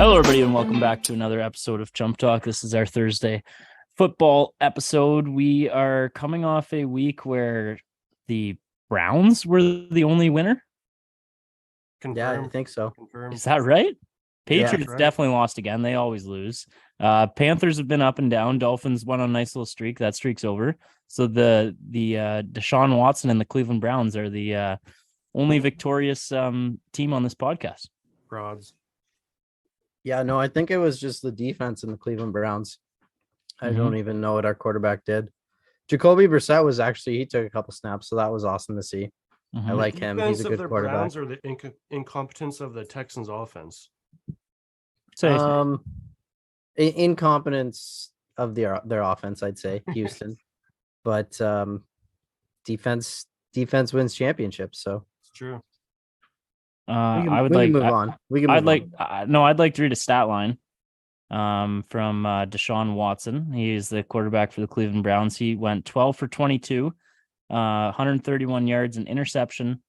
Hello, everybody, and welcome back to another episode of Chump Talk. This is our Thursday football episode. We are coming off a week where the Browns were the only winner. Confirmed. Yeah, I think so. Confirmed. Is that right? Yeah, Patriots right. definitely lost again. They always lose. Panthers have been up and down. Dolphins went on a nice little streak. That streak's over. So the Deshaun Watson and the Cleveland Browns are the only victorious team on this podcast. Frauds. Yeah, no, I think it was just the defense in the Cleveland Browns. I don't even know what our quarterback did. Jacoby Brissett was actually, he took a couple snaps, so that was awesome to see. I like him. He's a good quarterback. Browns or the incompetence of the Texans offense? So Incompetence of their offense, I'd say, Houston. But defense wins championships, so It's true. I'd move like on. I'd like to read a stat line from Deshaun Watson. He is the quarterback for the Cleveland Browns. He went 12 for 22, 131 yards, an interception,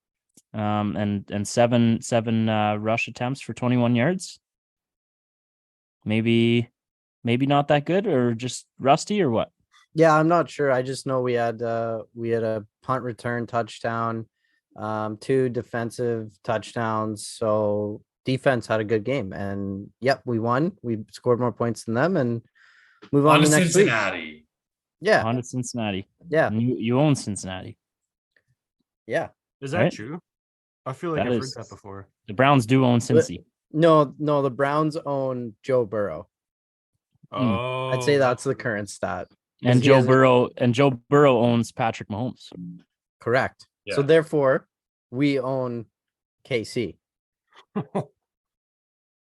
and seven rush attempts for 21 yards. Maybe not that good, or just rusty, or what? Yeah, I'm not sure. I just know we had a punt return touchdown, 2 defensive touchdowns. So defense had a good game, and yep, we won. We scored more points than them, and move on to next Cincinnati. week. Yeah, On to Cincinnati. yeah, You own Cincinnati. yeah. Is that Right. true? I feel like That I've is- heard that before. The Browns do own Cincy. No, the Browns own Joe Burrow. Oh, I'd say that's the current stat. And he Joe hasn't- Burrow owns Patrick Mahomes. Correct. So Yeah. therefore, we own KC.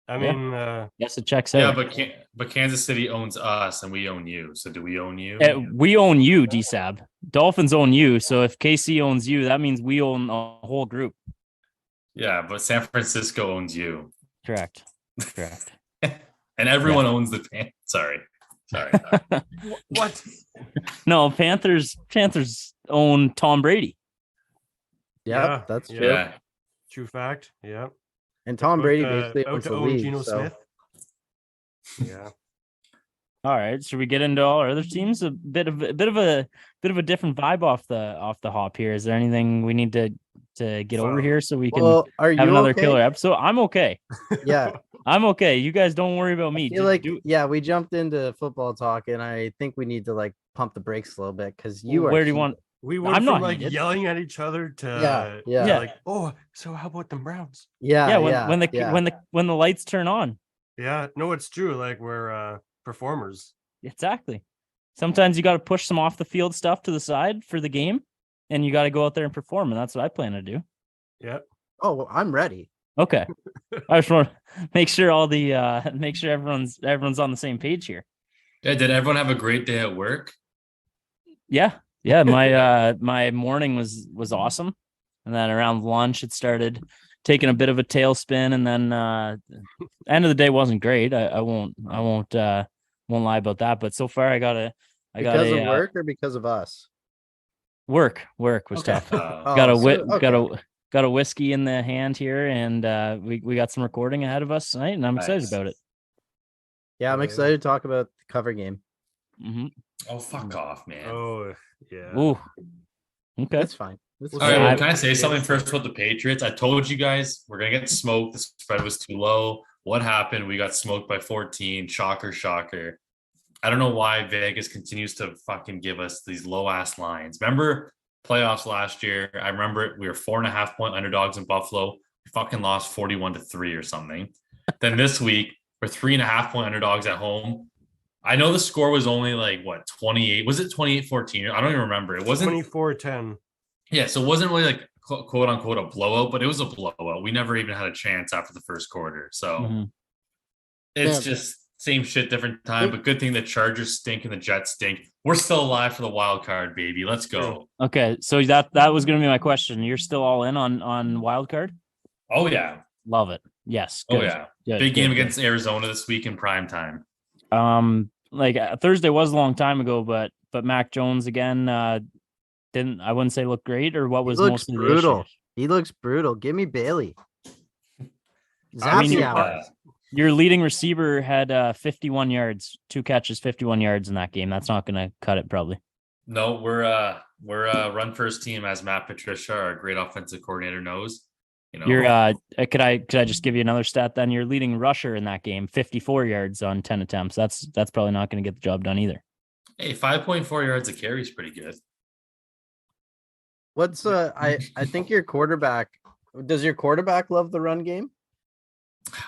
I mean, Yes, it checks Yeah, out. but Kansas City owns us and we own you. So do we own you? We own you, DiSab. Dolphins own you. So if KC owns you, that means we own a whole group. Yeah, but San Francisco owns you. Correct. And everyone owns the Sorry. what? No, Panthers own Tom Brady. Yeah, that's true. Yeah. True fact. Yeah. And Tom Brady Out basically to owns the own league. Geno So. Smith. Yeah. All right, should we get into all our other teams? A bit of a different vibe off the hop here. Is there anything we need to get over here so we can Well, are you have another okay? killer episode? I'm okay. Yeah, I'm okay. You guys don't worry about me. I feel like we jumped into football talk, and I think we need to like pump the brakes a little bit because you are. Where do you want? We went I'm from not like heated. yelling at each other to Yeah. like, oh, so how about the Browns? Yeah, when the lights turn on. Yeah, no, it's true. Like we're performers. Exactly. Sometimes you got to push some off the field stuff to the side for the game, and you got to go out there and perform. And that's what I plan to do. Yeah. Oh, well, I'm ready. Okay. I just want to make sure everyone's on the same page here. Yeah, did everyone have a great day at work? Yeah. My morning was awesome, and then around lunch it started taking a bit of a tailspin, and then end of the day wasn't great. I won't lie about that. But so far, because Of work or because of us? Work was Okay. tough. Oh, Got a whiskey in the hand here, and we got some recording ahead of us tonight, and I'm excited Nice. about it. Yeah, I'm excited to talk about the cover game. Mm-hmm. Oh, fuck off, man. Oh, yeah. Ooh. Okay. That's fine. That's All All right, fine. well, can I say something first about the Patriots? I told you guys we're gonna get smoked. The spread was too low. What happened? We got smoked by 14. Shocker. I don't know why Vegas continues to fucking give us these low ass lines. Remember playoffs last year? I remember it. We were 4.5-point underdogs in Buffalo. We fucking lost 41-3 or something. Then this week we're 3.5-point underdogs at home. I know the score was only like what 28. Was it 28-14? I don't even remember. It wasn't 24-10. Yeah, so it wasn't really like quote unquote a blowout, but it was a blowout. We never even had a chance after the first quarter. So Mhm. it's just same shit, different time. But good thing the Chargers stink and the Jets stink. We're still alive for the wild card, baby. Let's go. Okay, so that was going to be my question. You're still all in on wild card? Oh yeah. Love it. Yes. Oh good, yeah. good, Big good, game good. against Arizona this week in prime time. Thursday was a long time ago, but Mac Jones again I wouldn't say look great, or what was He looks mostly the brutal. issue? He looks brutal. Give me Bailey. I mean, Zappy you- hour. Your leading receiver had 51 yards, 2 catches, 51 yards in that game. That's not going to cut it probably. No, we're a run first team, as Matt Patricia, our great offensive coordinator, knows. You know, You're could I just give you another stat then? Your leading rusher in that game, 54 yards on 10 attempts. That's probably not going to get the job done either. hey, 5.4 yards a carry is pretty good. What's I think your quarterback, does your quarterback love the run game?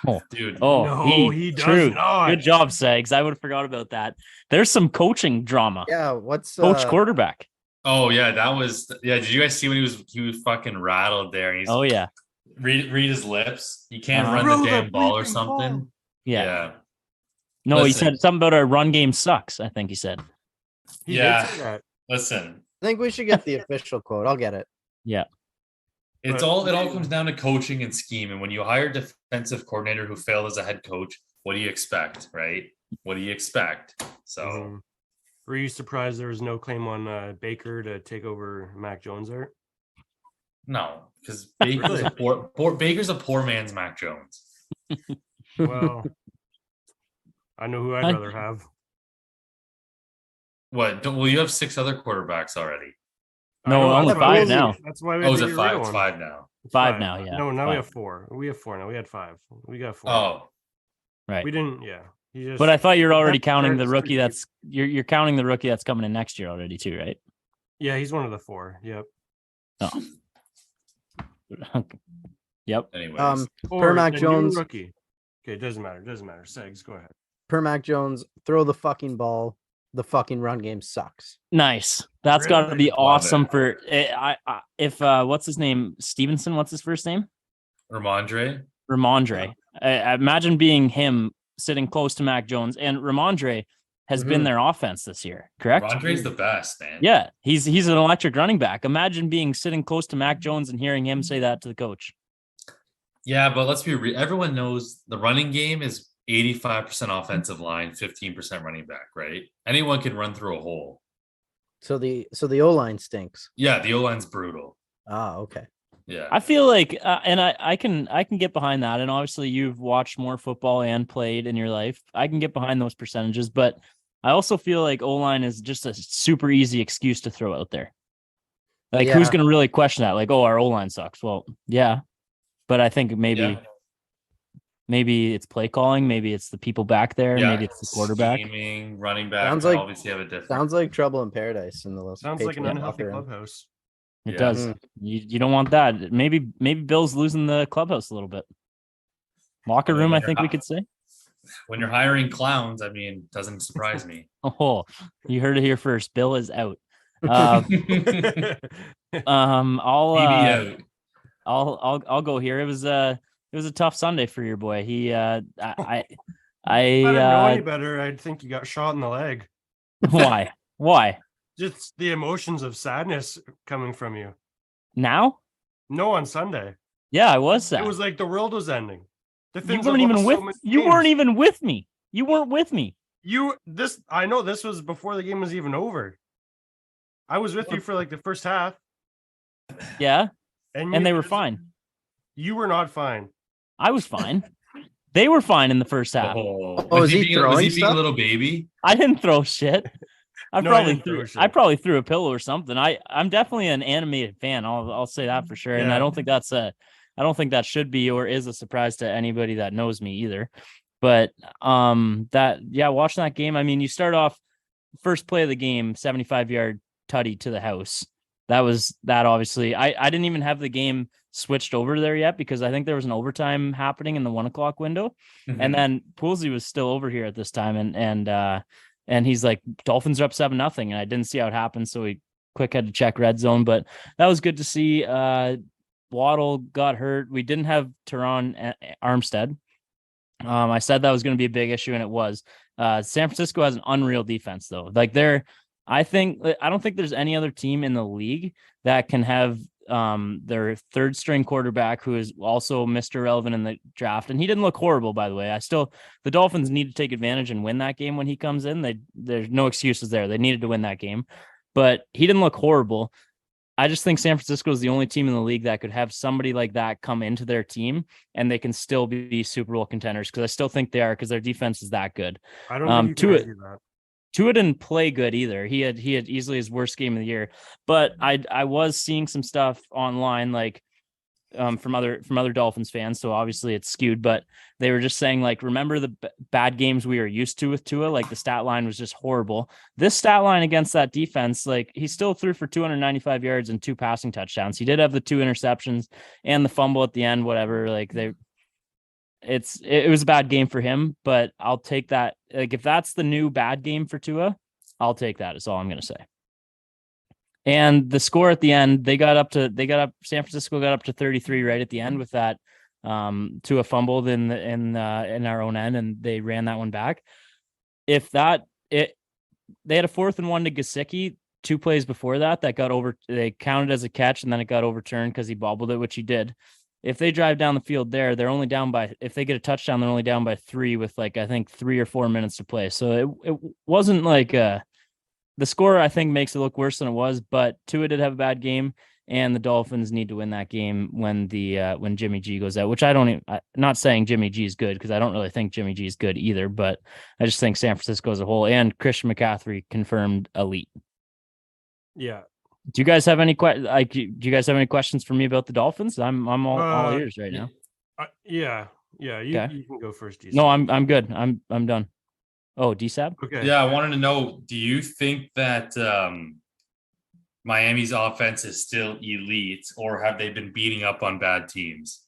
Oh, Dude. Oh, No, he does true. not. Good job, Segs. I would have forgot about that. There's some coaching drama. Yeah, what's Coach quarterback. Oh yeah, that was Did you guys see when he was fucking rattled there? He's Oh yeah. read his lips. You can't Uh-huh. run Throw the the damn ball or bleeping something. ball. Yeah. No, he Listen. said something about our run game sucks. I think he said. He Yeah. did say that. Listen, I think we should get the official quote. I'll get it. Yeah. it But- all comes down to coaching and scheme. And when you hire a defensive coordinator who failed as a head coach, what do you expect, right? What do you expect? So Mhm. Were you surprised there was no claim on Baker to take over Mac Jones there? no, because Baker's a Baker's a poor man's Mac Jones. Well, I know who I'd I- rather have. What? Well, you have 6 other quarterbacks already. I No, know, only that's why 5 we- now. That's why we Oh, had is to it get rid of 5? It's one. 5 now. It's 5 now, yeah. No, now we Five. have 4. We have 4 now. We had 5. We got 4. Oh, Right. We didn't. Yeah. He just, But I thought you're already That's counting the fair, rookie that's you're counting the rookie that's coming in next year already too, right? yeah, he's one of the 4. Yep. Yep. anyways. Or Mac the new Jones. rookie. Okay, it doesn't matter. Doesn't matter. Segs, go ahead. Per Mac Jones, throw the fucking ball. The fucking run game sucks. Nice. That's got to Really? be Love awesome it. for if what's his name? Stevenson, what's his first name? Ramondre. Ramondre. I imagine being him sitting close to Mac Jones, and Ramondre has been Mhm. their offense this year, correct? Ramondre's the best, man. Yeah, he's an electric running back. Imagine being sitting close to Mac Jones and hearing him say that to the coach. Yeah, but let's be real. Everyone knows the running game is 85% offensive line, 15% running back, right? Anyone can run through a hole. So the O line stinks. Yeah, the O-line's brutal. Ah, okay. Yeah. I feel like, and I can get behind that. And obviously, you've watched more football and played in your life. I can get behind those percentages, but I also feel like O-line is just a super easy excuse to throw out there. Like, who's Yeah. going to really question that? Like, oh, our O-line sucks. Well, yeah, but I think maybe it's play calling, maybe it's the people back there, maybe it's the quarterback. Scheming, running back. Sounds they like- obviously have a different. Sounds like trouble in paradise in the Sounds like an Patriot unhealthy locker room. clubhouse. It Yeah. does. You don't want that. Maybe Bill's losing the clubhouse a little bit. Locker Well, room, when I think you're we not- could say. When you're hiring clowns, I mean, doesn't surprise me. Oh, you heard it here first. Bill is out. Uh, I'll BB out. I'll go here. It was a tough Sunday for your boy. He I If I didn't know I any better, I'd think you got shot in the leg. why Just the emotions of sadness coming from you. now? No, on Sunday. Yeah, I was sad. It was like the world was ending. The You Finns weren't have even lost with so many you games. weren't even with me. You weren't with me. I know this was before the game was even over. I was with you for like the first half, Yeah, and and they were fine. You were not fine. I was fine. They were fine in the first half. Oh, is he being a throwing stuff? little baby? I didn't throw shit. I No, I didn't throw shit. I probably threw a pillow or something. I'm definitely an animated fan. I'll say that for sure. And I Yeah. don't think that should be or is a surprise to anybody that knows me either. But watching that game, I mean, you start off first play of the game, 75-yard tutty to the house. That obviously I didn't even have the game switched over there yet because I think there was an overtime happening in the 1 o'clock window. Mm-hmm. And then Poolsy was still over here at this time, and he's like, Dolphins are up 7-0, and I didn't see how it happened, so we quick had to check red zone. But that was good to see. Waddle got hurt. We didn't have Teron Armstead. I said that was going to be a big issue, and it was. San Francisco has an unreal defense, though. Like I don't think there's any other team in the league that can have their third string quarterback who is also Mr. Relevant in the draft. And he didn't look horrible, by the way. The Dolphins need to take advantage and win that game when he comes in. There's no excuses there. They needed to win that game, but he didn't look horrible. I just think San Francisco is the only team in the league that could have somebody like that come into their team and they can still be Super Bowl contenders, because I still think they are, because their defense is that good. I don't think you can argue that. Tua didn't play good either. He had easily his worst game of the year. But I was seeing some stuff online, like from other Dolphins fans. So obviously it's skewed, but they were just saying, like, remember the bad games we were used to with Tua? Like, the stat line was just horrible. This stat line against that defense, like, he still threw for 295 yards and 2 passing touchdowns. He did have the 2 interceptions and the fumble at the end, whatever. Like, it was a bad game for him, but I'll take that. Like, if that's the new bad game for Tua, I'll take that. Is all I'm going to say. And the score at the end, San Francisco got up to 33 right at the end with that Tua fumbled in our own end, and they ran that one back. They had a 4th and 1 to Gesicki 2 plays before that got over. They counted as a catch, and then it got overturned because he bobbled it, which he did. If they drive down the field there, they're only down by, if they get a touchdown, they're only down by 3 with, like, I think 3 or 4 minutes to play. So it wasn't like the score, I think, makes it look worse than it was, but Tua did have a bad game, and the Dolphins need to win that game when Jimmy G goes out, which I'm not saying Jimmy G is good, because I don't really think Jimmy G is good either, but I just think San Francisco as a whole, and Christian McCaffrey confirmed elite. Yeah. Do you guys have any questions for me about the Dolphins? I'm all ears right now. Yeah. You can go first, DiSabs. No, I'm good. I'm done. Oh, DiSabs? Okay. Yeah, I wanted to know, do you think that Miami's offense is still elite, or have they been beating up on bad teams?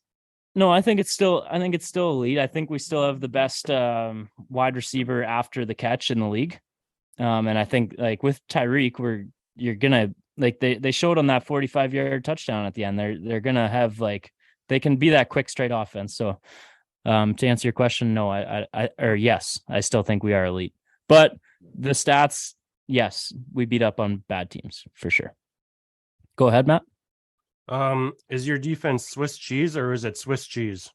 No, I think it's still elite. I think we still have the best wide receiver after the catch in the league. And I think, like, with Tyreek, you're gonna, like, they showed on that 45-yard touchdown at the end. They're gonna have, like, they can be that quick, straight offense. So to answer your question, no, yes, I still think we are elite. But the stats, yes, we beat up on bad teams for sure. Go ahead, Matt. Is your defense Swiss cheese, or is it Swiss cheese?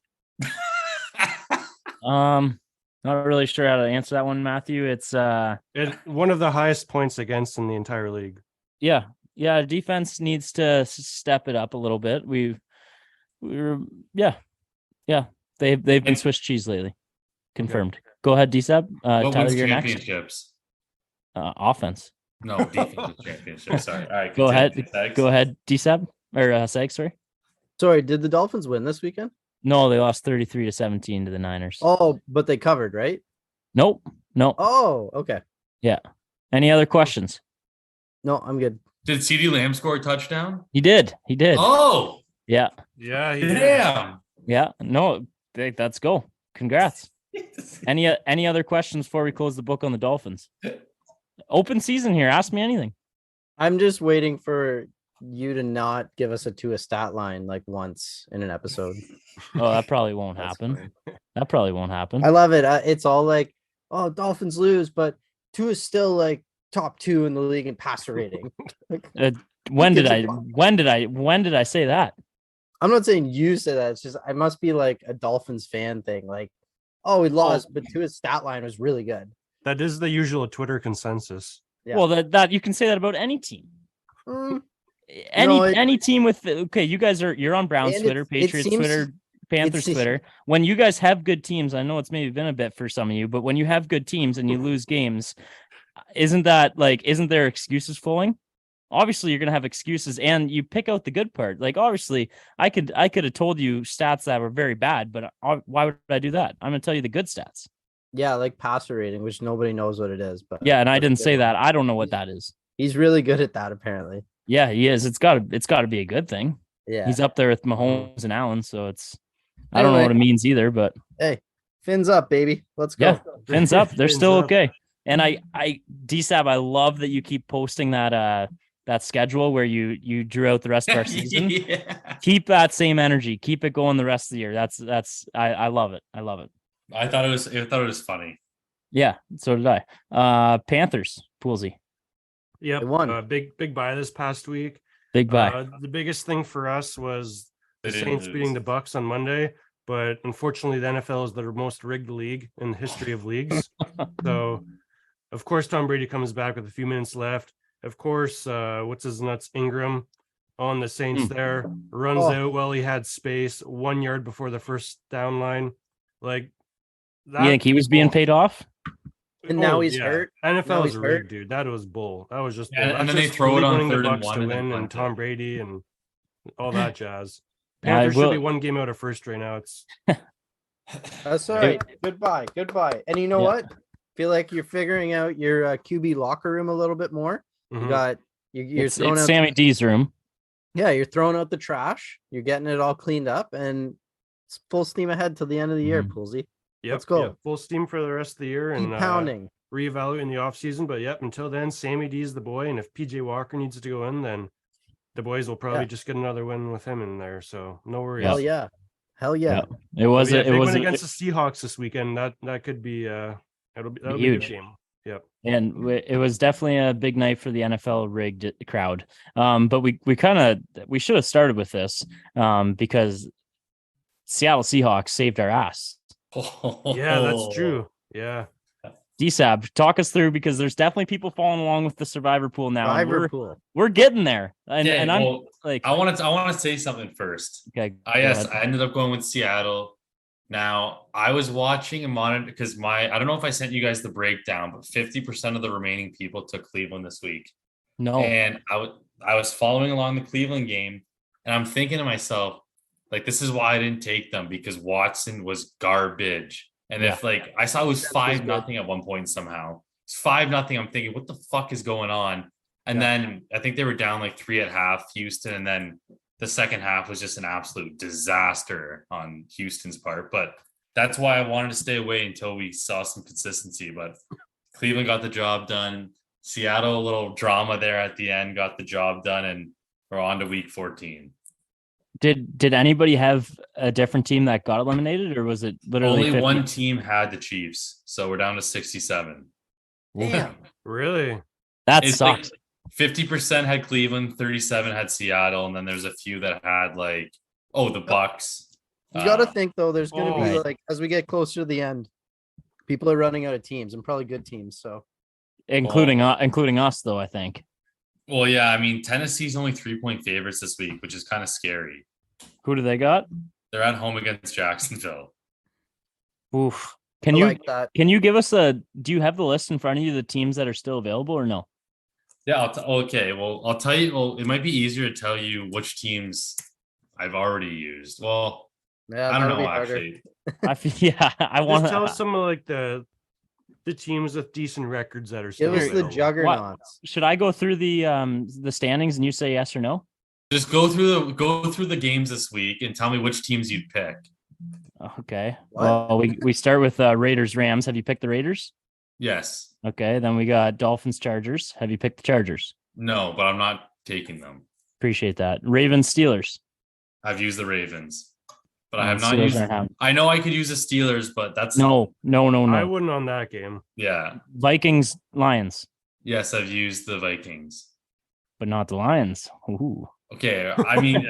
Not really sure how to answer that one, Matthew. It's one of the highest points against in the entire league. Yeah. Defense needs to step it up a little bit. They've been Swiss cheese lately. Confirmed. Okay. Go ahead, DiSabs. What Tyler, wins you're championships? Next. Offense. No, defensive championships. Sorry. All right. Go ahead, DiSabs or Segs. Sorry, did the Dolphins win this weekend? No, they lost 33-17 to the Niners. Oh, but they covered, right? Nope. Oh, okay. Yeah. Any other questions? No, I'm good. Did CeeDee Lamb score a touchdown? He did. Oh. Yeah. Yeah. Damn. Yeah. No, let's go. Congrats. Any other questions before we close the book on the Dolphins? Open season here. Ask me anything. I'm just waiting for you to not give us a Tua stat line like once in an episode. Oh, that probably won't happen. That probably won't happen. I love it. It's all like, oh, Dolphins lose, but Tua is still like top 2 in the league in passer rating. When did I say that? I'm not saying you said that. It's just, I must be like a Dolphins fan thing. Like, oh, we lost, but Tua's stat line was really good. That is the usual Twitter consensus. Yeah. Well, that you can say that about any team. Any team with, okay, you're on Browns Twitter, Patriots Twitter, Panthers Twitter. When you guys have good teams, I know it's maybe been a bit for some of you, but when you have good teams and you lose games, isn't there excuses flowing? Obviously you're going to have excuses, and you pick out the good part. Like, obviously I could have told you stats that were very bad, but why would I do that? I'm going to tell you the good stats. Yeah. Like passer rating, which nobody knows what it is, but yeah. And I didn't say that. I don't know what that is. He's really good at that, apparently. Yeah, he is. It's gotta be a good thing. Yeah. He's up there with Mahomes and Allen. So I don't know what it means either, but hey, fins up, baby. Let's go. Yeah, fins up. They're still okay. And DiSabs, I love that you keep posting that schedule where you drew out the rest of our season. Yeah. Keep that same energy. Keep it going the rest of the year. I love it. I love it. I thought it was funny. Yeah, so did I. Panthers, Poolsy. Yep. Won. Big buy this past week. Big buy. The biggest thing for us was the Saints lose. beating the Bucks on Monday, but unfortunately the NFL is the most rigged league in the history of leagues. So of course Tom Brady comes back with a few minutes left. Of course, what's his nuts, Ingram on the Saints there. Runs out while he had space, 1 yard before the first down line. Like that. You think he was being paid off? And now he's hurt. Now NFL he's is hurt. rigged, dude. That was bull. That was just bull. And That's then they just throw it on winning the 3rd and Bucks 1 to and then win and punt Tom it. Brady and all that jazz. I Panthers should be will- 1 game out of first right now. It's That's all right. Goodbye. And you know Yeah. what? Feel like you're figuring out your QB locker room a little bit more. You mhm. got you're It's throwing out Sammy D's room. you're throwing out the trash. You're getting it all cleaned up, and it's full steam ahead till the end of the year, Mhm. Poolsy. Yep, Let's go. yep, full steam for the rest of the year Keep and pounding. reevaluate in the offseason. But yep, until then, Sammy D's the boy. And if PJ Walker needs to go in, then the boys will probably Yeah. just get another win with him in there. So no worries. Hell yeah. Yeah. It was Maybe a it big was win a- against the Seahawks this weekend. That could be that'll be a huge. good game. Yep. and it was definitely a big night for the NFL rigged crowd. But we should have started with this because Seattle Seahawks saved our ass. Yeah, that's true. Yeah. DiSabs, talk us through, because there's definitely people following along with the survivor pool now. and Liverpool. we're getting there, and Yeah, I'm well, like, I want to say something first. okay, go I ahead. ended up going with Seattle. Now I was watching and monitoring because I don't know if I sent you guys the breakdown, but 50% of the remaining people took Cleveland this week. No, And I was following along the Cleveland game, and I'm thinking to myself, like, this is why I didn't take them, because Watson was garbage. And if like I saw it was 5-0 at one point somehow. It's 5-0. I'm thinking, what the fuck is going on? And then I think they were down like 3 at half, Houston, and then the second half was just an absolute disaster on Houston's part. But that's why I wanted to stay away until we saw some consistency. But Cleveland got the job done. Seattle, a little drama there at the end, got the job done, and we're on to week 14. did anybody have a different team that got eliminated, or was it literally Only 50? one team had the Chiefs, so we're down to 67. Damn. Really? That It's sucked. like 50% had Cleveland, 37 had Seattle, and then there's a few that had like, the Bucks. You got to think though, there's going to be Right. like, as we get closer to the end, people are running out of teams, and probably good teams. So including us, though. I think. Well, yeah, I mean, Tennessee's only 3-point favorites this week, which is kind of scary. Who do they got? They're at home against Jacksonville. Oof. I like that. Can you give us do you have the list in front of you, the teams that are still available, or no? Yeah, okay. Well, I'll tell you. Well, it might be easier to tell you which teams I've already used. Well, Yeah, I don't that'll be know, harder. actually. I feel, I want Just tell us some of like the teams with decent records that are still Give us the available. juggernauts. Should I go through the standings and you say yes or no? Just go through the games this week and tell me which teams you'd pick. Okay. What? Well, we start with Raiders Rams. Have you picked the Raiders? Yes. Okay. Then we got Dolphins Chargers. Have you picked the Chargers? No, but I'm not taking them. Appreciate that. Ravens Steelers. I've used the Ravens, but I And have not Steelers used. aren't having- I know I could use the Steelers, but that's No. I wouldn't on that game. Yeah. Vikings Lions, Yes, I've used the Vikings. but not the Lions. Ooh. Okay, I mean,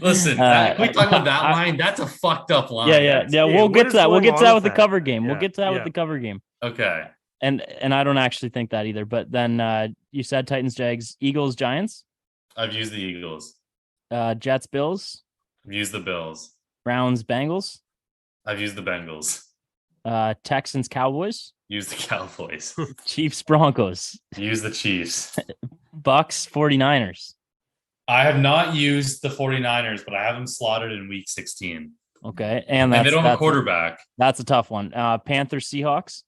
listen. Can we talk about that line? That's a fucked up line. Yeah. Hey, We'll what get is to that. We'll going get to on that with with the that? cover game. We'll Yeah, get to that with yeah. the cover game. Okay. And I don't actually think that either. But then you said Titans, Jags, Eagles, Giants, I've used the Eagles. Jets, Bills, I've used the Bills. Browns, Bengals, I've used the Bengals. Texans, Cowboys, Used the Cowboys. Chiefs, Broncos, Used the Chiefs. Bucks, 49ers. I have not used the 49ers, but I have them slotted in week 16. Okay. And they don't have a quarterback. That's a tough one. Panthers, Seahawks.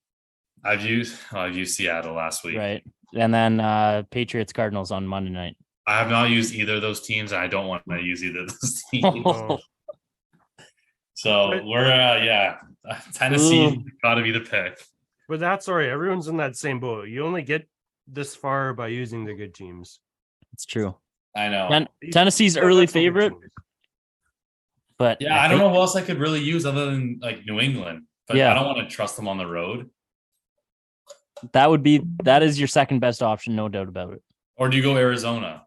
I've used Seattle last week. Right. And then Patriots, Cardinals on Monday night. I have not used either of those teams, and I don't want to use either of those teams. Oh, So we're Tennessee got to be the pick. but that's all right. Everyone's in that same boat. You only get this far by using the good teams. It's true. I know. And Tennessee's early favorite, but Yeah, I don't know who else I could really use other than like New England. But Yeah. I don't want to trust them on the road. that is your second best option, no doubt about it. Or do you go Arizona?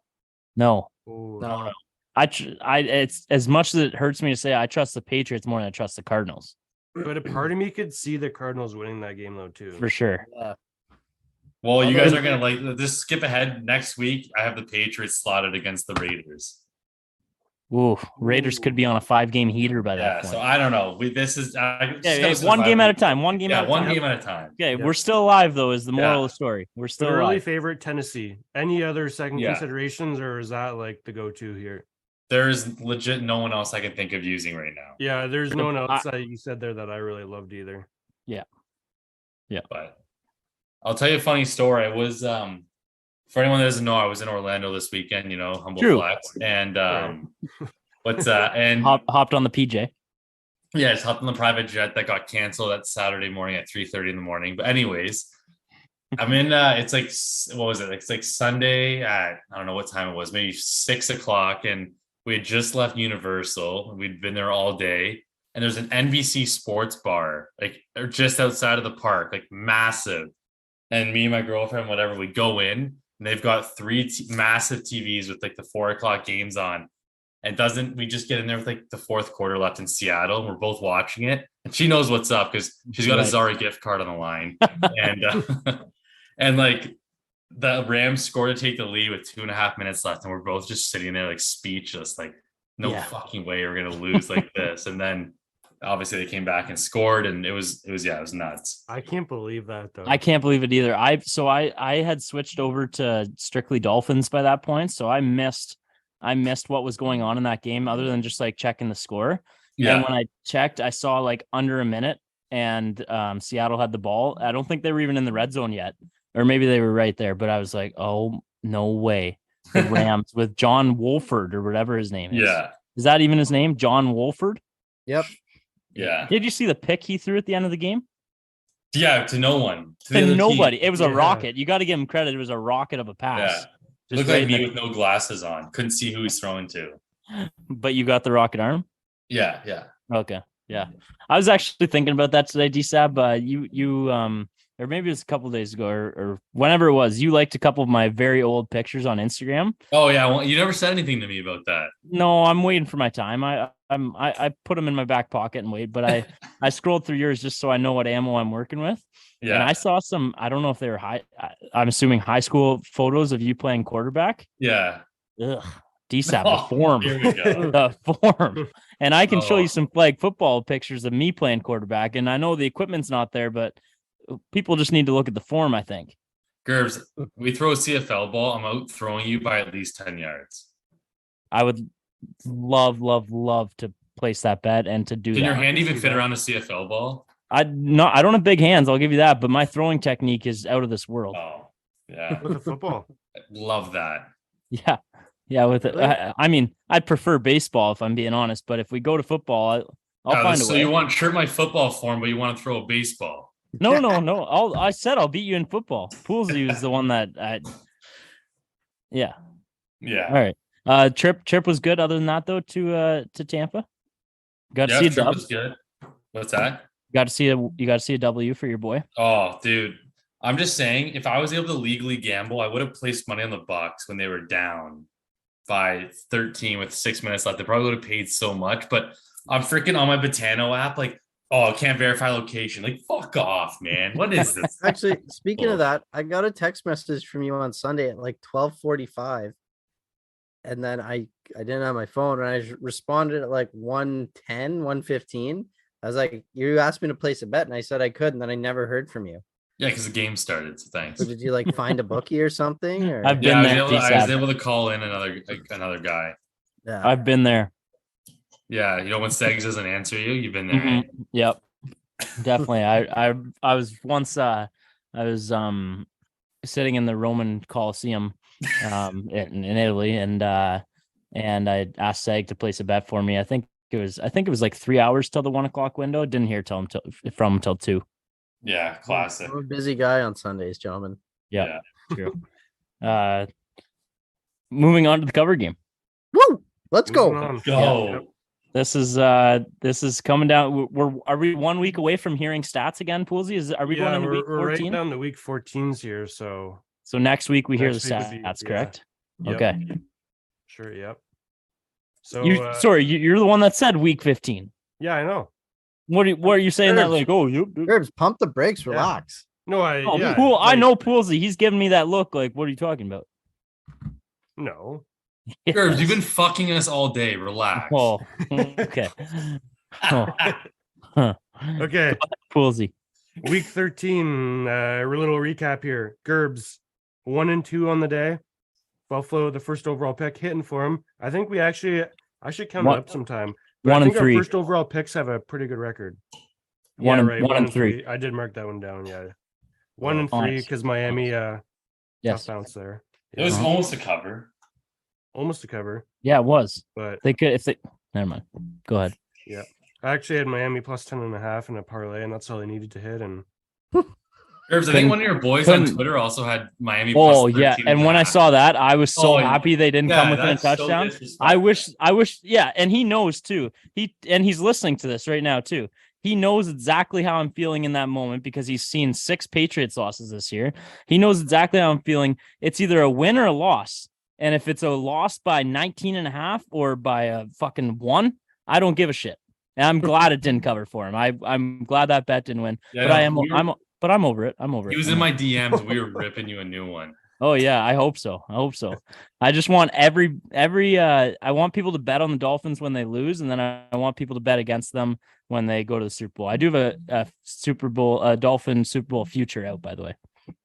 No, Oh, No, it's as much as it hurts me to say I trust the Patriots more than I trust the Cardinals but a part of me could see the Cardinals winning that game though too. for sure. yeah. Well, you guys are gonna like just skip ahead. Next week, I have the Patriots slotted against the Raiders. Ooh, Raiders could be on a 5-game heater by that Yeah, point. so I don't know. This is One game at a time. One game Yeah, at a one time. game at a time. Okay, Yep. we're still alive though. Is the moral of Yeah. the story? We're But still early alive. favorite Tennessee. Any other second Yeah. considerations, or is that like the go-to here? There's legit no one else I can think of using right now. Yeah, there's no one else that you said there that I really loved either. But I'll tell you a funny story. I was for anyone that doesn't know, I was in Orlando this weekend, humble True. flex. And Right. and Hopped on the PJ. yeah, just hopped on the private jet that got canceled that Saturday morning at 3:30 in the morning. But anyways, I'm in it's like, what was it? It's like Sunday at, I don't know what time it was, maybe 6:00, and we had just left Universal. We'd been there all day. And there's an NBC sports bar, like just outside of the park, like massive. And me and my girlfriend, whatever, we go in, and they've got three massive TVs with like the 4:00 games on. And we just get in there with like the fourth quarter left in Seattle, and we're both watching it. And she knows what's up because she's got a Right. Zara gift card on the line. And and like the Rams scored to take the lead with 2.5 minutes left, and we're both just sitting there like speechless, like no Yeah. fucking way we're gonna lose like this. And then obviously they came back and scored, and it was nuts. I can't believe that though. I can't believe it either. I had switched over to strictly Dolphins by that point, so I missed what was going on in that game other than just like checking the score. And when I checked, I saw like under a minute, and Seattle had the ball. I don't think they were even in the red zone yet, or maybe they were right there. But I was like, oh no way, the Rams with John Wolford or whatever his name is. Yeah. Is that even his name, John Wolford? Yep. Yeah. Did you see the pick he threw at the end of the game? Yeah, to no one. To the To other nobody. team. It was a Yeah. rocket. You got to give him credit. It was a rocket of a pass. Yeah. Just Looked right like in me the- with no glasses on. Couldn't see who he's throwing to. But you got the rocket arm? Yeah, yeah. Okay. Yeah. I was actually thinking about that today, DiSab. You or maybe it was a couple days ago or whenever it was, you liked a couple of my very old pictures on Instagram. Oh yeah, well, you never said anything to me about that. No, I'm waiting for my time. I put them in my back pocket and wait, but I scrolled through yours just so I know what ammo I'm working with. Yeah. And I saw some, I don't know if they were I'm assuming high school photos of you playing quarterback. Yeah. Ugh. DSAP, Oh, the form. here we go. The form. And I can show Oh. you some flag football pictures of me playing quarterback. And I know the equipment's not there, but people just need to look at the form, I think. Gerbs, we throw a CFL ball, I'm out throwing you by at least 10 yards. I would love to place that bet and to do Can that. your hand even see fit that. around a CFL ball? I don't have big hands, I'll give you that, but my throwing technique is out of this world. Oh, yeah. with the football. Love that. Yeah. Yeah, with it. Really? I mean, I'd prefer baseball if I'm being honest, but if we go to football, I'll Yeah, find a so way. you want shirt my football form, but you want to throw a baseball. No. I said I'll beat you in football. Poolsy is the one that yeah. Yeah. All right. Trip was good. Other than that, though, to Tampa. Got to Yeah, see a trip dub. was good. What's that? You got to see a W for your boy. Oh, dude. I'm just saying, if I was able to legally gamble, I would have placed money on the Bucks when they were down by 13 with 6 minutes left. They probably would have paid so much, but I'm freaking on my Botano app, like, oh, I can't verify location. Like, fuck off, man. What is this? Actually, speaking Oh. of that, I got a text message from you on Sunday at like 12:45. And then I didn't have my phone, and I responded at like 1:10, 1:15. I was like, you asked me to place a bet, and I said I could, and then I never heard from you. Yeah, because the game started. So thanks. So did you like find a bookie or something? Or I've Yeah, been there. I was DSAP. able to call in another guy. yeah. I've been there. Yeah, you know when Segs doesn't answer you, you've been there. Mhm. eh? Yep. Definitely. I was once I was sitting in the Roman Coliseum in Italy, and I asked Seg to place a bet for me. I think it was like 3 hours till the 1 o'clock window. Didn't hear from him till 2. Yeah, classic. I'm a busy guy on Sundays, gentlemen. Yeah. True. Moving on to the cover game. Woo! Let's Moving go. on. Go. This is coming down. Are we 1 week away from hearing stats again, Poolsy? Are we going into week we're right 14? down to week 14s here. So So next week we hear the Next week would be- stats, yeah. correct? Yep. Okay. sure, yep. So You're the one that said week 15. yeah, I know. What are you saying that Herbs. like? Oh, Herbs, pump the brakes, Yeah. relax. No, I know Poolsy. He's giving me that look. Like, what are you talking about? No. Gerbs, you've been fucking us all day. Relax. Oh, okay. Oh. Huh. Okay. Poolsy. Week 13. A little recap here. Gerbs 1-2 on the day. Buffalo, the first overall pick, hitting for him. I think I should count it up sometime. But I think our first overall picks have a pretty good record. One and three. I did mark that one down. Yeah. 1-3 because Miami yes. tough bounce there. It was almost a cover. Almost a cover. Yeah, it was. But they could never mind. Go ahead. Yeah. I actually had Miami plus 10.5 in a parlay, and that's all I needed to hit. And Gerbs, I think one of your boys on Twitter also had Miami plus 13. Oh, yeah. And when I saw that, I was so happy they didn't come within a touchdown. So I wish, yeah. And he knows too. He's listening to this right now too. He knows exactly how I'm feeling in that moment because he's seen 6 Patriots losses this year. He knows exactly how I'm feeling. It's either a win or a loss. And if it's a loss by 19.5 or by a fucking 1, I don't give a shit. And I'm glad it didn't cover for him. I'm glad that bet didn't win. Yeah, but I'm over it. I'm over it. He was in my DMs. We were ripping you a new one. Oh yeah, I hope so. I just want every I want people to bet on the Dolphins when they lose, and then I want people to bet against them when they go to the Super Bowl. I do have a Super Bowl, Dolphin Super Bowl future out, by the way.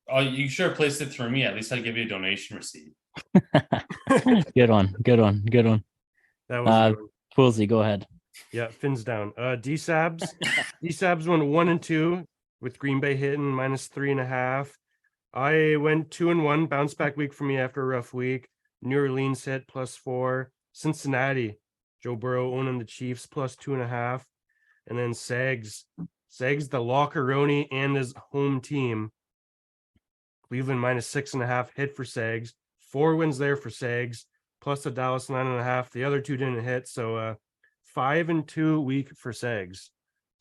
Oh, you should have placed it through me. At least I'd give you a donation receipt. Good one. That was Quilsy, go ahead. Yeah, fins down. DiSabs went 1-2 with Green Bay hitting minus 3.5. I went 2-1, bounce back week for me after a rough week. New Orleans hit +4. Cincinnati, Joe Burrow owning the Chiefs +2.5. And then Segs, the Lockeroni and his home team. Cleveland minus 6.5 hit for Segs. 4 wins there for Segs, plus the Dallas 9.5. The other 2 didn't hit, so 5-2 week for Segs.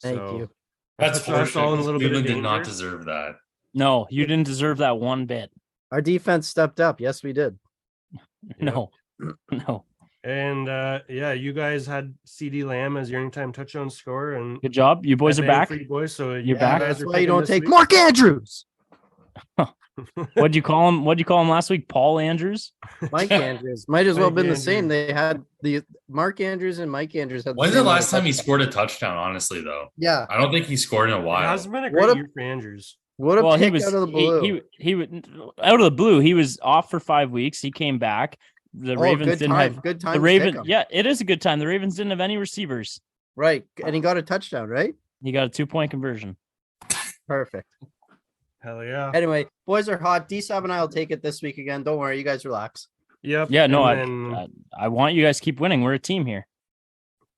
Thank you. That's us all in a little Cleveland bit. Did not deserve that. No, you didn't deserve that one bit. Our defense stepped up. Yes, we did. No. And you guys had CD Lamb as your anytime touchdown scorer, and good job. You boys are back. You boys, so you're back. That's why you don't take Mark Andrews. What'd you call him last week? Paul Andrews? Mike Andrews. Might as well have been the same. They had the Mark Andrews and Mike Andrews. When's the last time he scored a touchdown, honestly, though? Yeah. I don't think he scored in a while. It hasn't been a great year for Andrews. What a pick out of the blue. He out of the blue. He was off for 5 weeks. He came back. The Ravens didn't have good time. The Ravens, yeah, it is a good time. The Ravens didn't have any receivers. Right. And he got a touchdown, right? He got a 2-point conversion. Perfect. Hell yeah. Anyway, boys are hot. DSAB and I will take it this week again. Don't worry, you guys relax. Yep. Yeah, no, I want you guys to keep winning. We're a team here.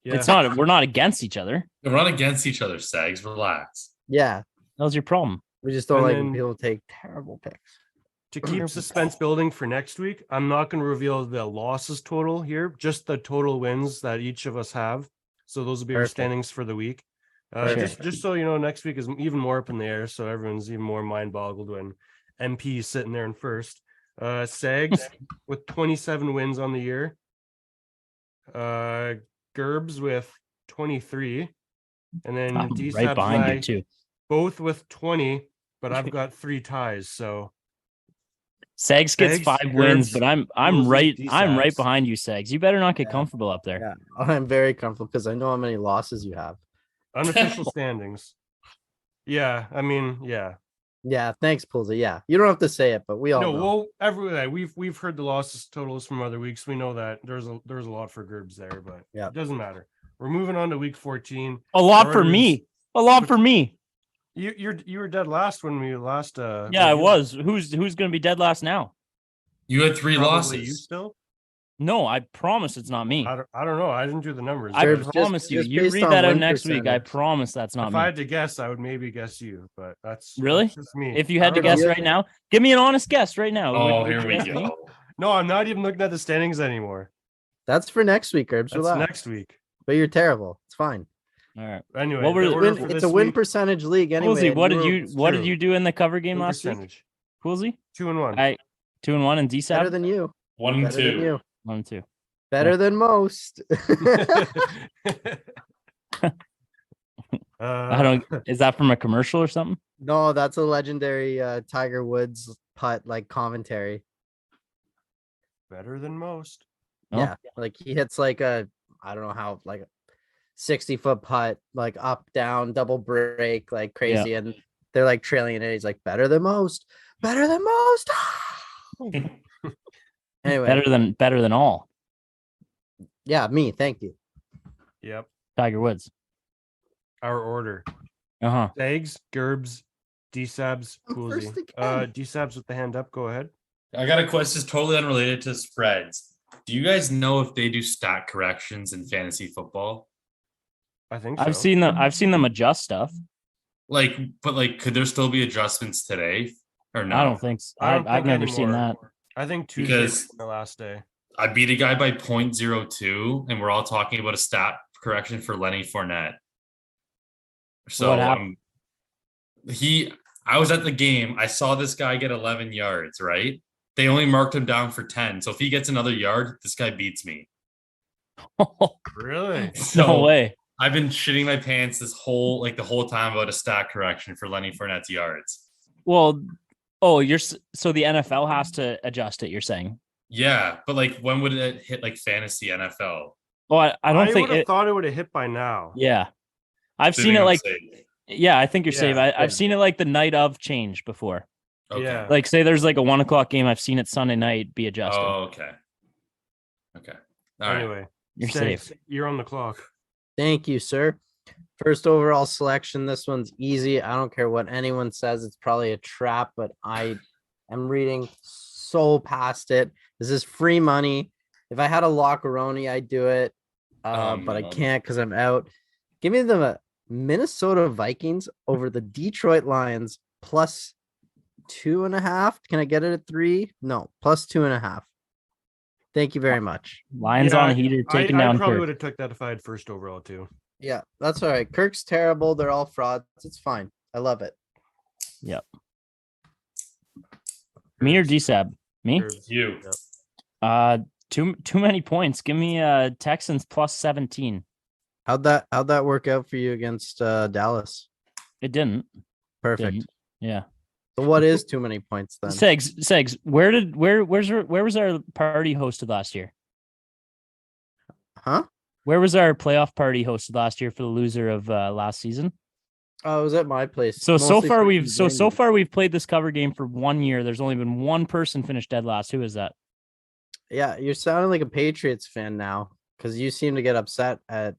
Yeah. We're not against each other. We're not against each other, Segs. Relax. Yeah. That was your problem. We just don't like when people take terrible picks. To keep suspense building for next week, I'm not going to reveal the losses total here, just the total wins that each of us have. So those will be our standings for the week. Just so you know, next week is even more up in the air, so everyone's even more mind boggled when MP is sitting there in first. Segs with 27 wins on the year. Gerbs with 23, and then DSabs right behind you too. Both with 20, but I've got 3 ties. So Segs gets 5 wins, but I'm right behind you, Segs. You better not get comfortable up there. Yeah, I'm very comfortable because I know how many losses you have. Unofficial standings. Yeah, I mean, yeah. Yeah, thanks, Pulsey. Yeah, you don't have to say it, but we all know. Well, we've heard the losses totals from other weeks. We know that there's a lot for Gerbs there, but it doesn't matter. We're moving on to week 14. A lot for me. You were dead last when we last. Yeah, I was. Who's going to be dead last now? You had 3 losses. You still? No, I promise it's not me. I don't know. I didn't do the numbers. I promise you. You read that out next week. I promise that's not me. If I had to guess, I would maybe guess you, but that's really just me. If you had to guess right now, give me an honest guess right now. Oh, here we go. No, I'm not even looking at the standings anymore. That's for next week, Herbs. That's next week. But you're terrible. It's fine. All right. Anyway, it's a win percentage league. Anyway, Coolsy, what did you do in the cover game last week? Coolsy? 2-1. 2-1 and DSAB? Better than you. 1-2. 1-2. Better than most. I don't. Is that from a commercial or something? No, that's a legendary Tiger Woods putt like commentary. Better than most. Oh. Yeah, like he hits like a I don't know how like a 60-foot putt, like up down double break, like crazy, and they're like trailing it. He's like better than most, better than most. Anyway, better than all. yeah, me. Thank you. Yep. Tiger Woods. Our order. Uh-huh. Segs, Gerbs, DiSabs, I'm Coolsy. first again. DiSabs with the hand up. Go ahead. I got a question. It's totally unrelated to spreads. Do you guys know if they do stat corrections in fantasy football? I think so. I've seen them adjust stuff. Like, but like, could there still be adjustments today or no? I don't think so. I've never seen that. I think Tuesday Because was the last day. I beat a guy by 0.02, and we're all talking about a stat correction for Lenny Fournette. So What happened? I was at the game. I saw this guy get 11 yards, right? They only marked him down for 10. So if he gets another yard, this guy beats me. Really? No way. I've been shitting my pants the whole time about a stat correction for Lenny Fournette's yards. Well, so the NFL has to adjust it, you're saying? Yeah, but like when would it hit like fantasy NFL? Well, I don't think I thought it would have hit by now. Yeah. I've Didn't seen it even like say. yeah, I think you're safe. Yeah, I've seen it like the night of change before. Okay. Yeah. Like say there's like a 1:00 game. I've seen it Sunday night be adjusted. Oh, okay. Okay. All right. Anyway, You're Segs, safe. You're on the clock. Thank you, sir. First overall selection. This one's easy. I don't care what anyone says. It's probably a trap, but I am reading so past it. This is free money. If I had a Lockeroni, I'd do it. But I can't because I'm out. Give me the Minnesota Vikings over the Detroit Lions plus 2.5. Can I get it at 3? No, plus 2.5. Thank you very much. Lions Yeah, on a heater taking I down probably Kirk. would have took that if I had first overall too. Yeah, that's all right. Kirk's terrible. They're all frauds. It's fine. I love it. Yep. Me or DSAB? Me? Gerbs. You. Yep. Too many points. Give me Texans plus 17. How'd that work out for you against Dallas? It didn't. Perfect. Didn't. Yeah. So what is too many points then? Segs, where was our party hosted last year? Huh? Where was our playoff party hosted last year for the loser of last season? Oh, it was at my place. So Mostly far for we've convenience. we've played this cover game for 1 year. There's only been one person finished dead last. Who is that? Yeah, you're sounding like a Patriots fan now because you seem to get upset at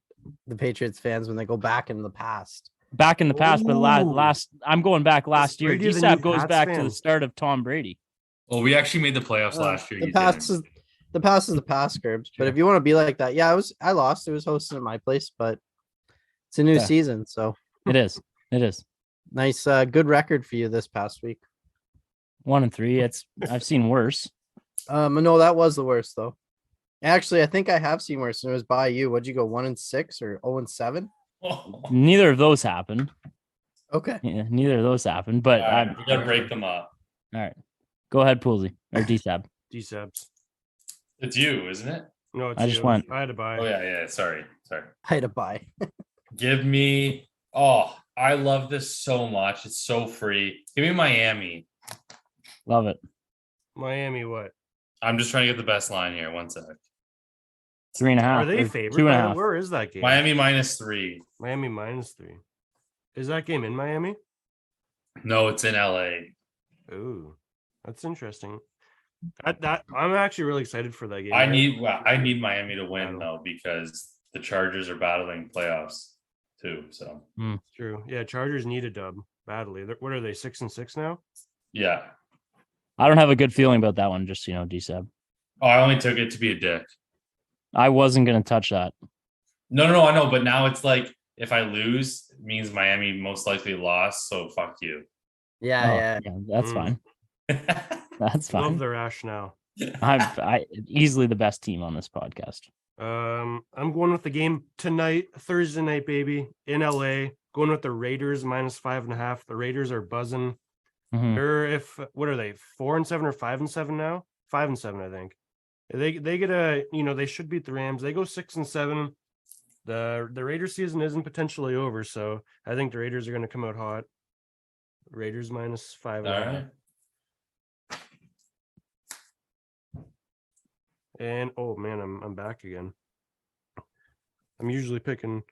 the Patriots fans when they go back in the past. Back in the past, but Ooh. last I'm going back last year. Brady, the DSAP new goes Pats back to fan. the start of Tom Brady. Well, we actually made the playoffs last year. The You past didn't. the past is the past, Gerbs. But if you want to be like that, yeah, I lost. It was hosted at my place, but it's a new Yeah. season, so It is. nice, good record for you this past week. 1-3. I've seen worse. No, that was the worst though. Actually, I think I have seen worse, and it was by you. What'd you go 1-6 or 0-7? Neither of those happened. Okay. Yeah, neither of those happened. But All right, we gotta break them up. all right. Go ahead, Poolsy or DSAB. DSabs. It's you, isn't it? No, it's I just you. went. I had to buy. Oh yeah. Sorry. I had to buy. Give me. Oh, I love this so much. It's so free. Give me Miami. Love it. Miami, what? I'm just trying to get the best line here. 1 sec. 3.5. Are they or favored? 2.5. Where is that game? Miami -3. Miami -3. Is that game in Miami? No, it's in LA. Ooh, that's interesting. I'm actually really excited for that game. I need Miami to win Battle. though because the Chargers are battling playoffs too. So True. Yeah, Chargers need a dub badly. What are they? 6-6 now? yeah. I don't have a good feeling about that one. Just DSAB. Oh, I only took it to be a dick. I wasn't gonna touch that. No, I know, but now it's like if I lose, it means Miami most likely lost. So fuck you. Yeah. That's fine. That's Love fine. the rationale. I easily the best team on this podcast. I'm going with the game tonight, Thursday night, baby, in LA. Going with the Raiders -5.5. The Raiders are buzzing. Mhm. They're what are they? 4-7 or 5-7 now? 5-7, I think. They get they should beat the Rams. They go 6-7. The Raiders season isn't potentially over, so I think the Raiders are going to come out hot. Raiders minus 5. All right. And oh man, I'm back again. I'm usually picking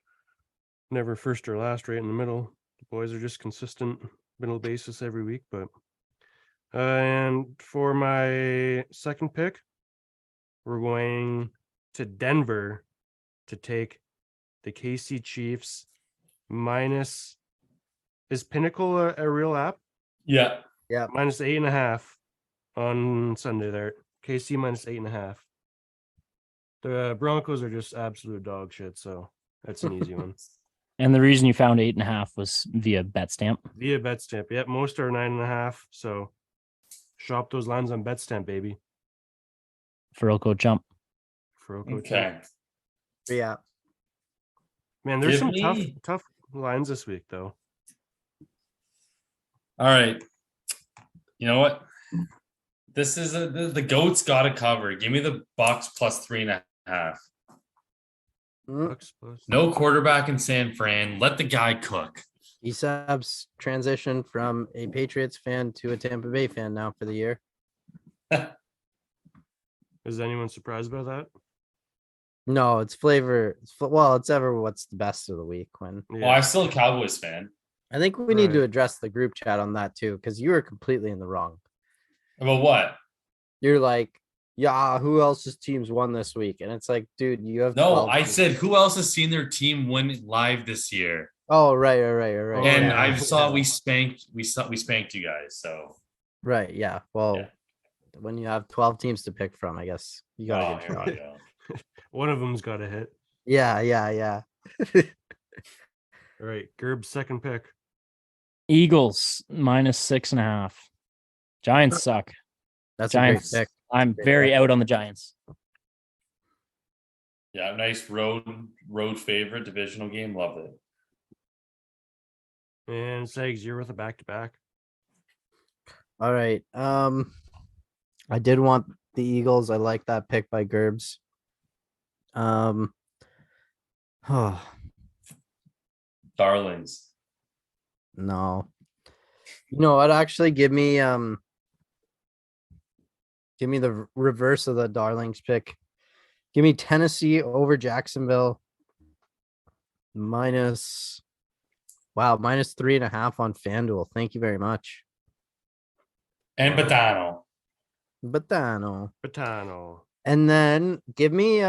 never first or last, right in the middle. The boys are just consistent middle basis every week, but and for my second pick, we're going to Denver to take the KC Chiefs minus. Is Pinnacle a real app? Yeah. Minus 8.5 on Sunday there. KC minus 8.5. The Broncos are just absolute dog shit, so that's an easy one. And the reason you found 8.5 was via Betstamp. Via Betstamp. Yep, most are 9.5. So shop those lines on Betstamp, baby. For code Chump. Okay. Yeah. Man, there's Give some me- tough lines this week, though. All right. You know what? This is the goats got to cover. Give me the Bucks plus 3.5. Bucks plus. No quarterback in San Fran. Let the guy cook. DiSabs transition from a Patriots fan to a Tampa Bay fan now for the year. Is anyone surprised by that? No, it's flavor. Well, it's ever what's the best of the week. When Well, I'm still a Cowboys fan. I think we need to Right. address the group chat on that too, because you were completely in the wrong. About what? You're like, yeah, who else's teams won this week? And it's like, dude, you have No, 12 I teams. said who else has seen their team win live this year? Oh, right. Oh, And yeah. I saw Yeah. we spanked you guys. So Right, yeah. Well, Yeah. when you have 12 teams to pick from, I guess you got a oh, good here shot. we go. One of them's got a hit. Yeah. All right, Gerb's second pick. Eagles minus 6.5. Giants suck. That's Giants. a great pick. I'm Great very pick. out on the Giants. Yeah, nice road favorite divisional game. Love it. And Segs, you're with a back-to-back. All right. I did want the Eagles. I like that pick by Gerbs. Oh, Darlings. no. You know what? Actually, give me the reverse of the Darlings pick. Give me Tennessee over Jacksonville. Minus 3.5 on FanDuel. Thank you very much. And Batano. Batano. Batano. And then give me you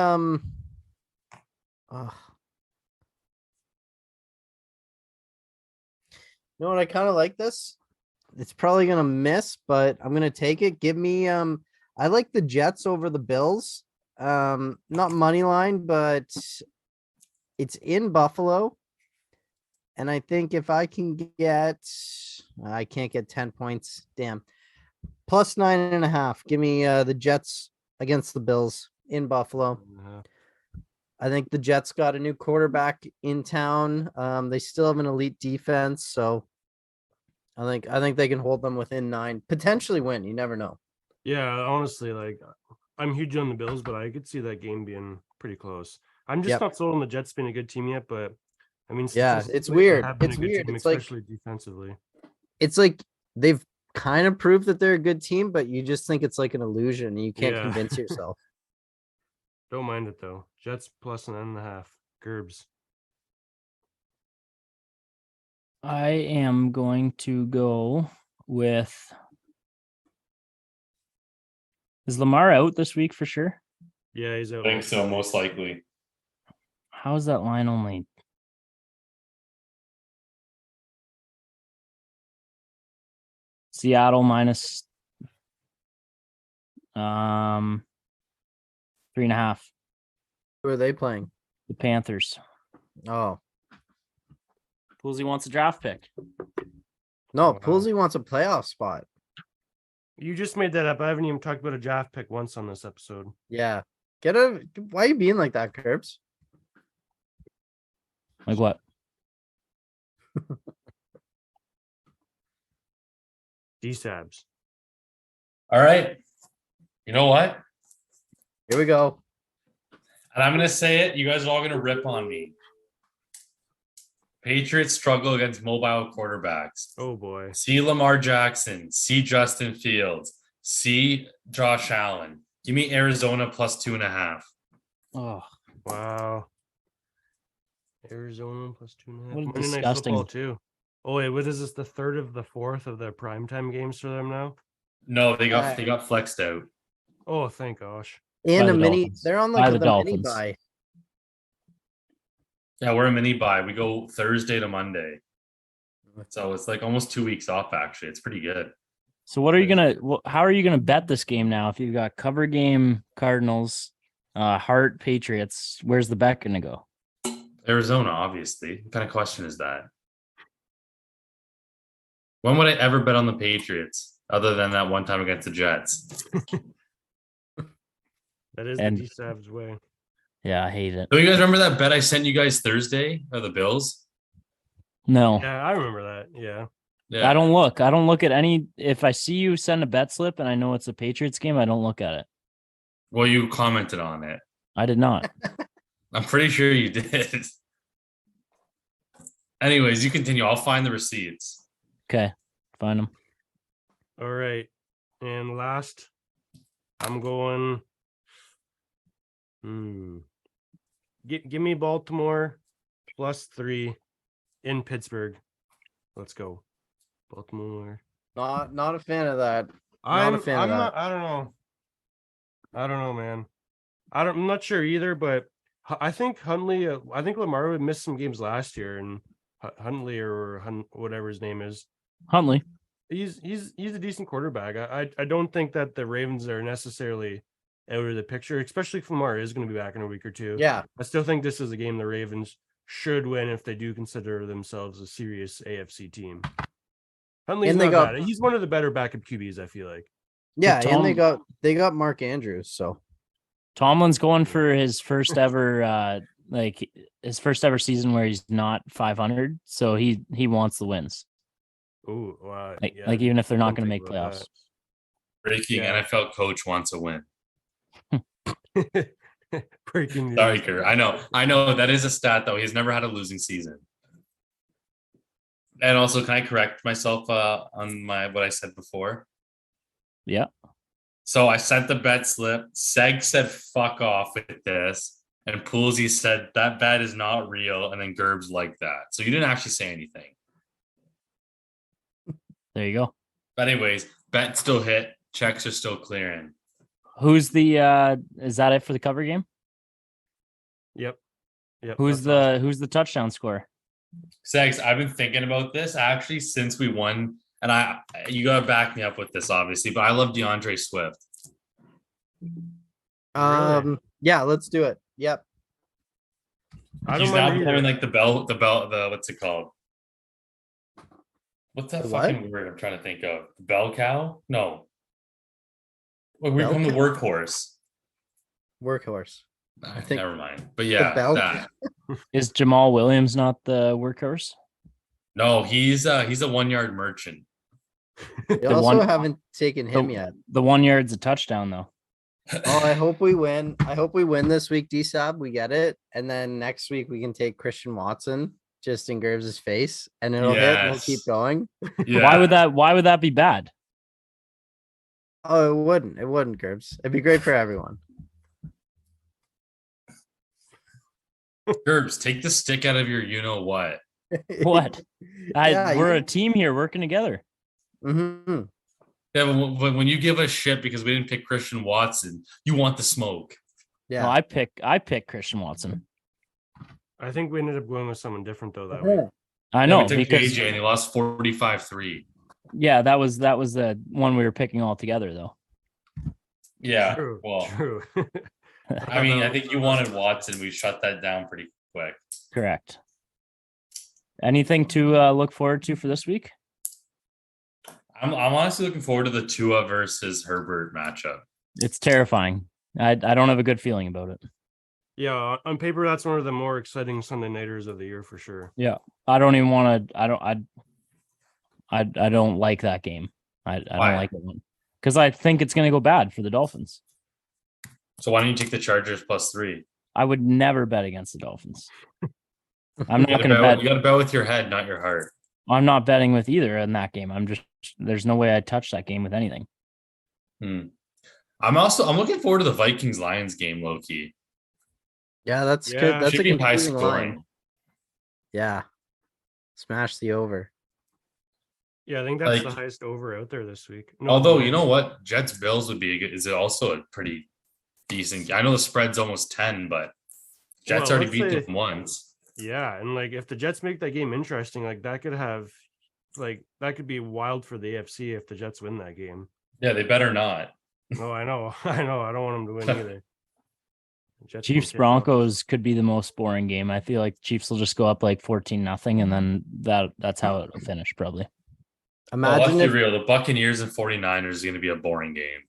know what? I kind of like this. It's probably gonna miss, but I'm gonna take it. Give me I like the Jets over the Bills. Not money line, but it's in Buffalo. And I think if I can get I can't get 10 points. Damn. Plus 9.5. Give me the Jets against the Bills in Buffalo. I think the Jets got a new quarterback in town. They still have an elite defense, so I think they can hold them within 9, potentially win. You never know. Yeah, honestly, like I'm huge on the Bills, but I could see that game being pretty close. I'm just Yep. not sold on the Jets being a good team yet, but I mean, Yeah, it's statistically, they weird. have been It's a good weird. team, It's like especially defensively. it's like they've kind of proved that they're a good team, but you just think it's like an illusion. And you can't Yeah. convince yourself. Don't mind it though. Jets plus 9.5. Gerbs. I am going to go with. Is Lamar out this week for sure? Yeah, he's I out. think most so, of the most likely. How is that line only? Seattle minus 3.5. Who are they playing? The Panthers. Oh Poolsy wants a draft pick. no, Wow. Poolsy wants a playoff spot. You just made that up. I haven't even talked about a draft pick once on this episode. Yeah. Why are you being like that, Curbs? Like what? DiSabs. All right. You know what? Here we go. And I'm gonna say it. You guys are all gonna rip on me. Patriots struggle against mobile quarterbacks. Oh boy. C. Lamar Jackson. C. Justin Fields. C. Josh Allen. Give me Arizona plus 2.5. Oh, Wow. Arizona plus 2.5. What a Monday Night disgusting- Football too. Oh wait, what is this? The third of the fourth of the primetime games for them now? No, they got flexed out. Oh, thank gosh. And By a the mini. Dolphins. They're on By like the the mini Dolphins. buy. Yeah, we're a mini buy. We go Thursday to Monday. So it's like almost 2 weeks off, actually. It's pretty good. so what are you gonna? How are you gonna bet this game now? If you've got cover game Cardinals, Hart Patriots, where's the bet gonna go? Arizona, obviously. What kind of question is that? When would I ever bet on the Patriots other than that one time against the Jets? That is And- the DSabs way. Yeah, I hate it. Do you guys remember that bet I sent you guys Thursday of the Bills? No, Yeah, I remember that. Yeah. Yeah. I don't look. I don't look at any. If I see you send a bet slip and I know it's a Patriots game, I don't look at it. Well, you commented on it. I did not. I'm pretty sure you did. Anyways, you continue. I'll find the receipts. Okay, find them. All right. And last, I'm going. Give me Baltimore plus 3 in Pittsburgh. Let's go. Baltimore. Not a fan of that. I'm a fan of I'm that. not. I don't know. I don't know, man. I'm not sure either, but I think Huntley. I think Lamar would miss some games last year, and Huntley or whatever his name is. Huntley. He's a decent quarterback. I don't think that the Ravens are necessarily out of the picture, especially if Lamar is going to be back in a week or two. Yeah. I still think this is a game the Ravens should win if they do consider themselves a serious AFC team. Huntley's And they not got- bad. He's one of the better backup QBs, I feel like. Yeah, and Tom- they got Mark Andrews, so Tomlin's going for his first ever his first ever season where he's not 500, so he wants the wins. Oh, wow. Like even if they're not didn't going to think make about playoffs. Breaking Yeah. NFL coach wants a win. that. Breaking news. Sorry, Kurt. I know that is a stat though. He's never had a losing season. And also, can I correct myself on what I said before? Yeah. So I sent the bet slip. Seg said fuck off with this. And Poolsy said that bet is not real. And then Gerbs liked that. So you didn't actually say anything. There you go. But anyways, bet still hit. Checks are still clearing. Who's the is that it for the cover game? Yep. Who's the touchdown scorer? Segs, I've been thinking about this actually since we won. And you gotta back me up with this, obviously, but I love DeAndre Swift. yeah, let's do it. Yep. I He's don't now mind becoming either. like the what's it called? What's that The what? fucking word I'm trying to think of? The bell cow? No. Well, we Bell become the cow? workhorse. Workhorse. think- Never mind. But yeah, bell that. Is Jamal Williams not the workhorse? No, he's a 1 yard merchant. We The also one- haven't taken him yet. The 1 yard's a touchdown though. Oh, I hope we win. I hope we win this week, DSAB. We get it. And then next week we can take Christian Watson just in Graves' face and it'll hit and we'll keep Yes. going. Yeah. Why would that be bad? Oh, it wouldn't. It wouldn't, Graves. It'd be great for everyone. Gerbs, take the stick out of your you know what. What? Yeah, We're a team here working together. hmm Yeah, but when you give us shit because we didn't pick Christian Watson, you want the smoke. Yeah. No, I pick Christian Watson. I think we ended up going with someone different though that week. I know we took because JJ and he lost 45-3. yeah, that was the one we were picking all together though. Yeah. True. Well, True. I mean, I think you wanted Watson. We shut that down pretty quick. Correct. Anything to look forward to for this week? I'm honestly looking forward to the Tua versus Herbert matchup. It's terrifying. I don't have a good feeling about it. Yeah, on paper, that's one of the more exciting Sunday nighters of the year for sure. I don't even want to. I don't like that game. I don't Why? like it because I think it's going to go bad for the Dolphins. So why don't you take the Chargers +3? I would never bet against the Dolphins. I'm not going to bet. You got to bet with your head, not your heart. I'm not betting with either in that game. There's no way I'd touch that game with anything. I'm looking forward to the Vikings Lions game, low key. Yeah, that's Yeah. good. That's Should a be high confusing line. scoring. Yeah. Smash the over. Yeah, I think that's the Like- highest over out there this week. No, Although, the- you know what? Jets Bills would be is it also a pretty decent. I know the spread's almost 10, but Jets Well, already let's beat say- them once. Yeah, and like if the Jets make that game interesting, like that could be wild for the AFC if the Jets win that game. Yeah, they better not. No, I know. I don't want them to win either. Jets Chiefs can kick Broncos could be the most boring game. I feel like Chiefs will just go up like 14-0, and then that's how it'll finish probably. Well, let's Imagine be if real. The Buccaneers and 49ers is going to be a boring game.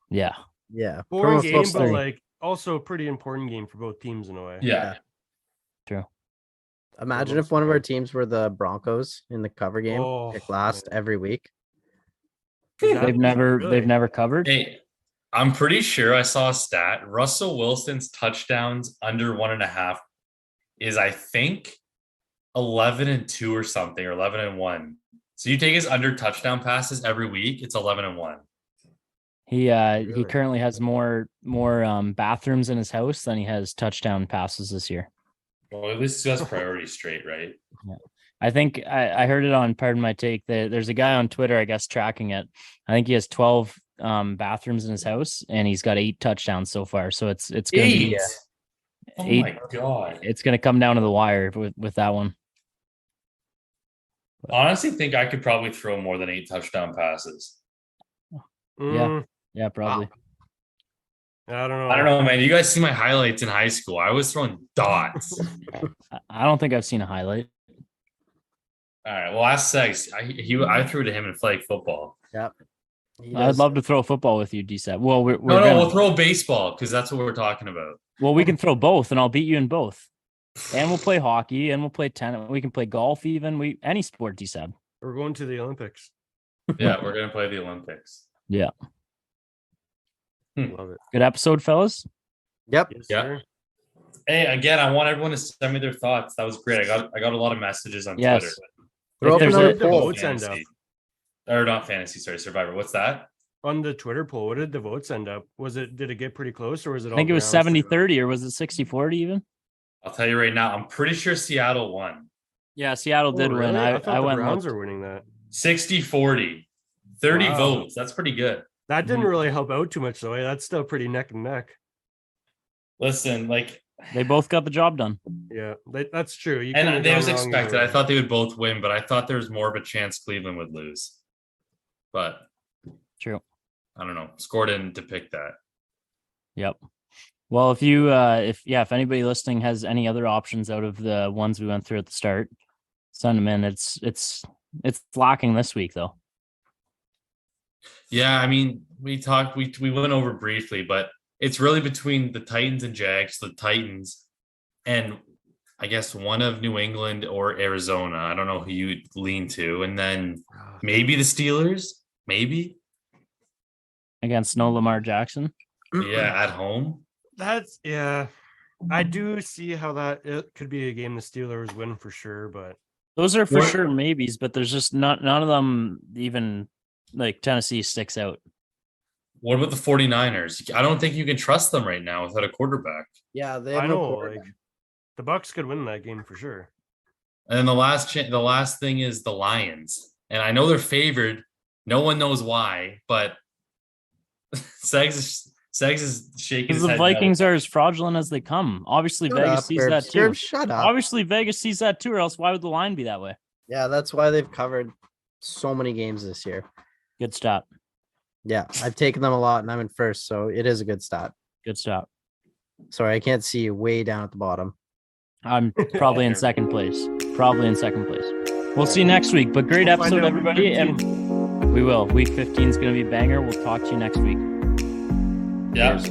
Yeah. yeah. boring Pro game, Football but three. like also a pretty important game for both teams in a way. Yeah. True. Imagine most if one of our part. teams were the Broncos in the cover game, Oh, pick last man. every week. Is that- They've really? never covered. Hey, I'm pretty sure I saw a stat. Russell Wilson's touchdowns under 1.5 is, I think, 11-2 or something, or 11-1. So you take his under touchdown passes every week, it's 11-1. He Really? currently has more bathrooms in his house than he has touchdown passes this year. Well, at least he has priorities straight, right? I think I heard it on Pardon My Take that there's a guy on Twitter, I guess, tracking it. I think he has 12 bathrooms in his house, and he's got 8 touchdowns so far. So it's gonna be 8. Oh 8. my god! It's gonna come down to the wire with that one. Honestly, think I could probably throw more than 8 touchdown passes. Mm, Yeah, probably. I don't know. I don't know, man. You guys see my highlights in high school. I was throwing dots. I don't think I've seen a highlight. All right. Well, ask Segs. I threw to him in flag football. He I'd does- love to throw football with you, DSAB. Well, we're No, gonna, we'll throw baseball because that's what we're talking about. well, we can throw both, and I'll beat you in both. And we'll play hockey, and we'll play tennis. We can play golf, even any sport, DSAB. We're going to the Olympics. Yeah, we're gonna play the Olympics. Yeah, Love it. good episode, fellas. Yep. Yes, Yeah. sir. Hey, again, I want everyone to send me their thoughts. That was great. I got a lot of messages on Yes. Twitter. Throw If up there's another a- the poll. votes end up? Fantasy. Or not fantasy, sorry, Survivor. What's that? On the Twitter poll, what did the votes end up? Did it get pretty close, or was it? I think it was 70-30, or was it 60-40 even? I'll tell you right now. I'm pretty sure Seattle won. Yeah, Seattle did win. I thought the went Browns looked. are winning that. 60-40. 30 Wow. votes. That's pretty good. That didn't Mhm. really help out too much, though. That's still pretty neck and neck. Listen, like, They both got the job done. Yeah, that's true. You couldn't have and it was gone wrong either expected. I way. thought they would both win, but I thought there was more of a chance Cleveland would lose. But True. I don't know. Score didn't depict that. Yep. Well, if you if anybody listening has any other options out of the ones we went through at the start, send them in. It's lacking this week though. Yeah, I mean, we went over briefly, but it's really between the Titans and Jags, the Titans, and I guess one of New England or Arizona. I don't know who you lean to, and then maybe the Steelers, maybe. Against no Lamar Jackson. Yeah, at home. Yeah. I do see how it could be a game the Steelers win for sure, but Those are for What- sure maybes, but there's just none of them even like Tennessee sticks out. What about the 49ers? I don't think you can trust them right now without a quarterback. Yeah, they I have no know quarterback. like the Bucks could win that game for sure. And then the last thing is the Lions. And I know they're favored. No one knows why, but Segs is shaking Because his the head. Vikings are as fraudulent as they come. Obviously, Shut Vegas up, sees Gerb. that too. Gerb, shut up. Obviously, Vegas sees that too, or else why would the line be that way? Yeah, that's why they've covered so many games this year. Good stop. Yeah, I've taken them a lot and I'm in first, so it is a good stat. Good stop. Sorry, I can't see you way down at the bottom. I'm probably in second place. We'll see you next week. But great We'll find episode, out week everybody. 15. And we will. Week 15 is going to be a banger. We'll talk to you next week. Yeah. Cheers.